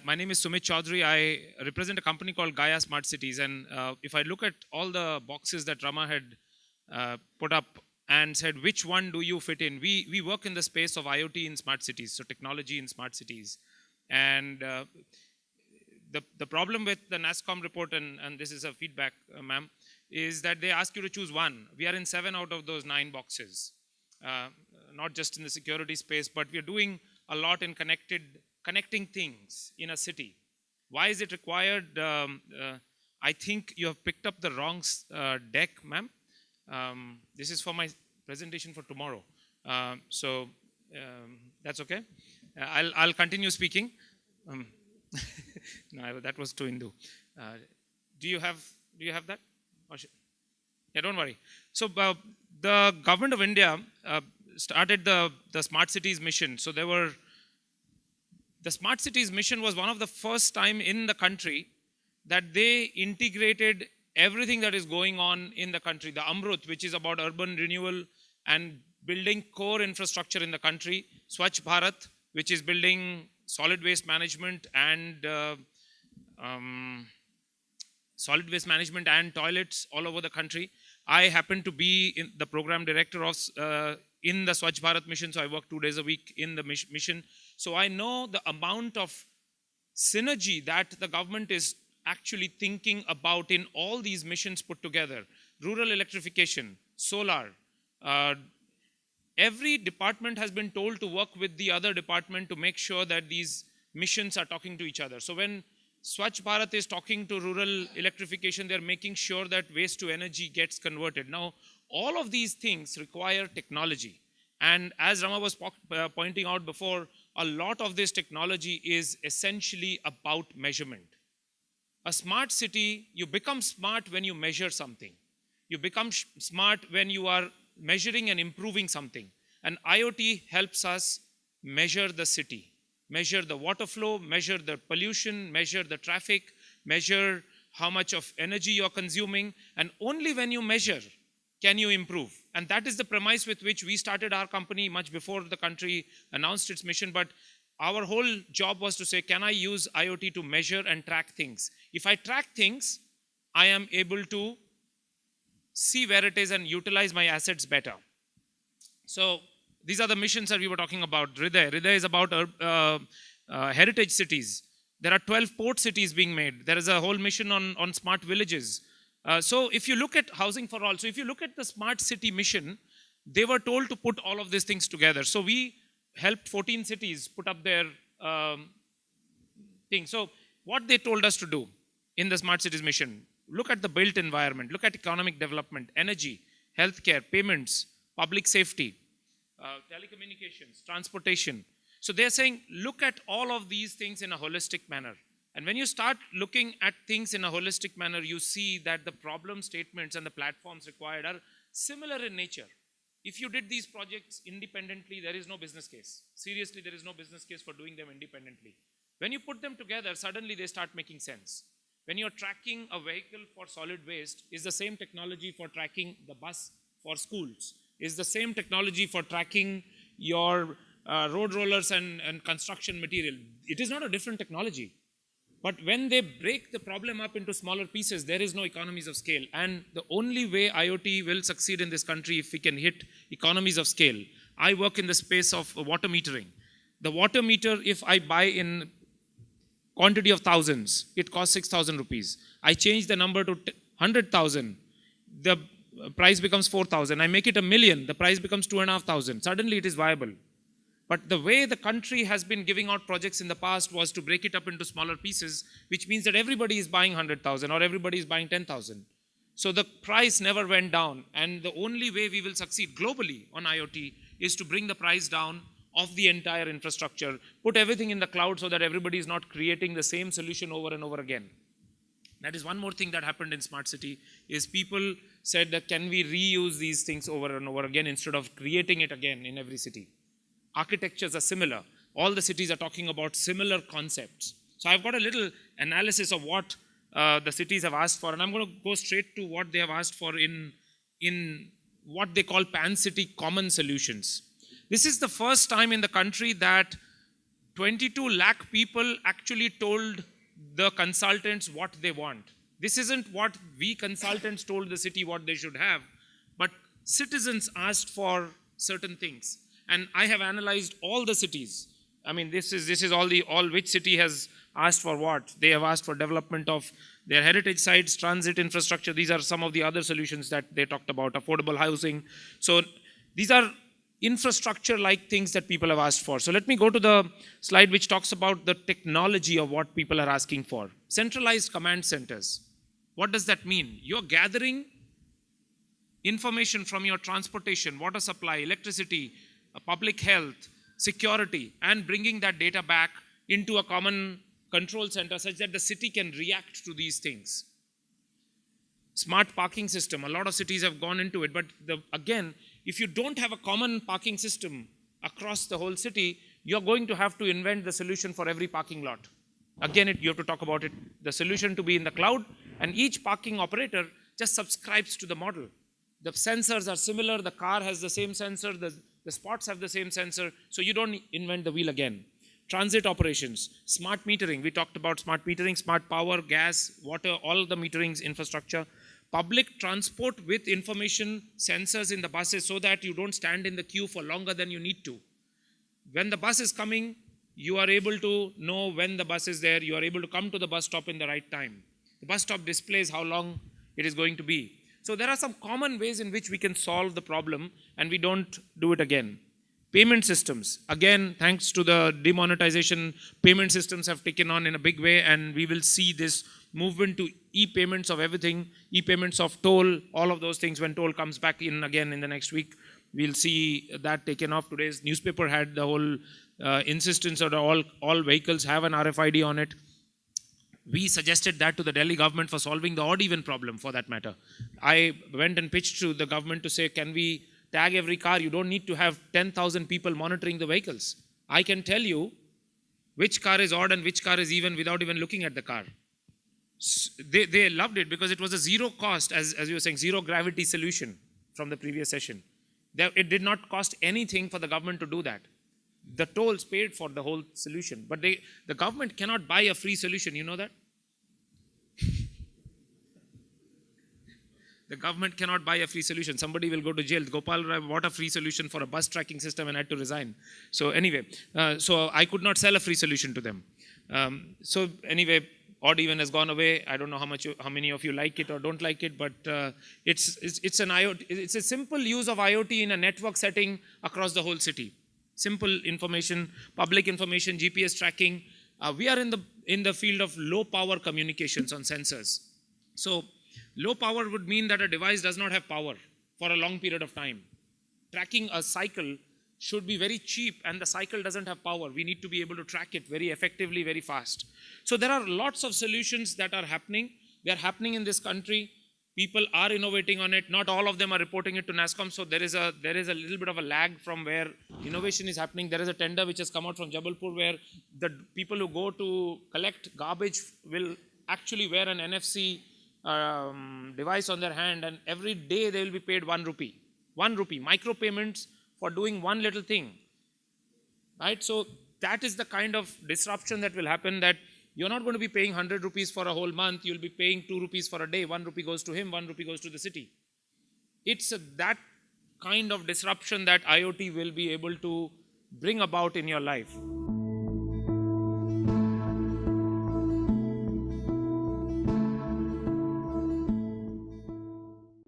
My name is Sumit Chowdhury. I represent a company called Gaia Smart Cities. And if I look at all the boxes that Rama had put up and said, which one do you fit in? We work in the space of IoT in smart cities, so technology in smart cities. And the problem with the NASSCOM report, and this is a feedback, ma'am, is that they ask you to choose one. We are in 7 out of those 9 boxes, not just in the security space, but we are doing a lot in connecting things in a city. Why is it required? I think you have picked up the wrong deck, ma'am. This is for my presentation for tomorrow. So that's okay. I'll continue speaking. No, that was too Hindu. Do you have that? Yeah, don't worry. So the government of India started the smart cities mission. So the smart cities mission was one of the first time in the country that they integrated everything that is going on in the country. The Amrut, which is about urban renewal and building core infrastructure in the country. Swachh Bharat, which is building solid waste management and toilets all over the country. I happen to be in the program director of in the Swachh Bharat mission, so I work 2 days a week in the mission. So I know the amount of synergy that the government is actually thinking about in all these missions put together. Rural electrification, solar. Every department has been told to work with the other department to make sure that these missions are talking to each other. So when Swachh Bharat is talking to rural electrification, they're making sure that waste to energy gets converted. Now, all of these things require technology. And as Rama was pointing out before, a lot of this technology is essentially about measurement. A smart city, you become smart when you measure something. You become smart when you are measuring and improving something. And IoT helps us measure the city, measure the water flow, measure the pollution, measure the traffic, measure how much of energy you're consuming. And only when you measure can you improve. And that is the premise with which we started our company much before the country announced its mission. But our whole job was to say, can I use IoT to measure and track things? If I track things, I am able to see where it is and utilize my assets better. So these are the missions that we were talking about. Hriday is about heritage cities. There are 12 port cities being made. There is a whole mission on smart villages. So if you look at housing for all, so if you look at the smart city mission, they were told to put all of these things together. So we helped 14 cities put up their thing. So what they told us to do in the smart cities mission, look at the built environment, look at economic development, energy, healthcare, payments, public safety, telecommunications, transportation. So they're saying, look at all of these things in a holistic manner. And when you start looking at things in a holistic manner, you see that the problem statements and the platforms required are similar in nature. If you did these projects independently, there is no business case. Seriously, there is no business case for doing them independently. When you put them together, suddenly they start making sense. When you're tracking a vehicle for solid waste, is the same technology for tracking the bus for schools, is the same technology for tracking your road rollers and construction material. It is not a different technology. But when they break the problem up into smaller pieces, there is no economies of scale. And the only way IoT will succeed in this country if we can hit economies of scale. I work in the space of water metering. The water meter, if I buy in quantity of thousands, it costs 6,000 rupees. I change the number to 100,000. The price becomes 4,000. I make it 1,000,000. The price becomes 2,500. Suddenly it is viable. But the way the country has been giving out projects in the past was to break it up into smaller pieces, which means that everybody is buying 100,000 or everybody is buying 10,000. So the price never went down. And the only way we will succeed globally on IoT is to bring the price down of the entire infrastructure, put everything in the cloud so that everybody is not creating the same solution over and over again. That is one more thing that happened in Smart City, is people said that can we reuse these things over and over again instead of creating it again in every city. Architectures are similar. All the cities are talking about similar concepts. So I've got a little analysis of what the cities have asked for, and I'm going to go straight to what they have asked for in what they call pan-city common solutions. This is the first time in the country that 22 lakh people actually told the consultants what they want. This isn't what we consultants told the city what they should have, but citizens asked for certain things. And I have analyzed all the cities. I mean, this is all which city has asked for what. They have asked for development of their heritage sites, transit infrastructure. These are some of the other solutions that they talked about, affordable housing. So these are infrastructure-like things that people have asked for. So let me go to the slide which talks about the technology of what people are asking for. Centralized command centers. What does that mean? You're gathering information from your transportation, water supply, electricity, public health, security, and bringing that data back into a common control center such that the city can react to these things. Smart parking system. A lot of cities have gone into it, but again, if you don't have a common parking system across the whole city, you're going to have to invent the solution for every parking lot. Again, you have to talk about it, the solution to be in the cloud, and each parking operator just subscribes to the model. The sensors are similar, the car has the same sensor, the spots have the same sensor, so you don't invent the wheel again. Transit operations, smart metering. We talked about smart metering, smart power, gas, water, all the meterings infrastructure. Public transport with information sensors in the buses so that you don't stand in the queue for longer than you need to. When the bus is coming, you are able to know when the bus is there. You are able to come to the bus stop in the right time. The bus stop displays how long it is going to be. So there are some common ways in which we can solve the problem and we don't do it again. Payment systems. Again, thanks to the demonetization, payment systems have taken on in a big way, and we will see this movement to e-payments of everything, e-payments of toll, all of those things. When toll comes back in again in the next week, we'll see that taken off. Today's newspaper had the whole insistence that all vehicles have an RFID on it. We suggested that to the Delhi government for solving the odd-even problem, for that matter. I went and pitched to the government to say, can we tag every car? You don't need to have 10,000 people monitoring the vehicles. I can tell you which car is odd and which car is even without even looking at the car. They loved it because it was a zero cost, as you were saying, zero gravity solution from the previous session. It did not cost anything for the government to do that. The tolls paid for the whole solution. But the government cannot buy a free solution, you know that? The government cannot buy a free solution. Somebody will go to jail. Gopal Rai bought a free solution for a bus tracking system and had to resign. So anyway, so I could not sell a free solution to them. So anyway, odd even has gone away. I don't know how many of you like it or don't like it, but it's an IoT. It's a simple use of IoT in a network setting across the whole city. Simple information, public information, GPS tracking. We are in the field of low power communications on sensors. So low power would mean that a device does not have power for a long period of time. Tracking a cycle should be very cheap, and the cycle doesn't have power. We need to be able to track it very effectively, very fast. So there are lots of solutions that are happening. They are happening in this country. People are innovating on it. Not all of them are reporting it to NASSCOM. So there is a little bit of a lag from where innovation is happening. There is a tender which has come out from Jabalpur where the people who go to collect garbage will actually wear an NFC device on their hand, and every day they will be paid 1 rupee. 1 rupee, micro payments for doing one little thing. Right? So that is the kind of disruption that will happen, that you're not going to be paying 100 rupees for a whole month. You'll be paying 2 rupees for a day. 1 rupee goes to him, 1 rupee goes to the city. It's that kind of disruption that IoT will be able to bring about in your life.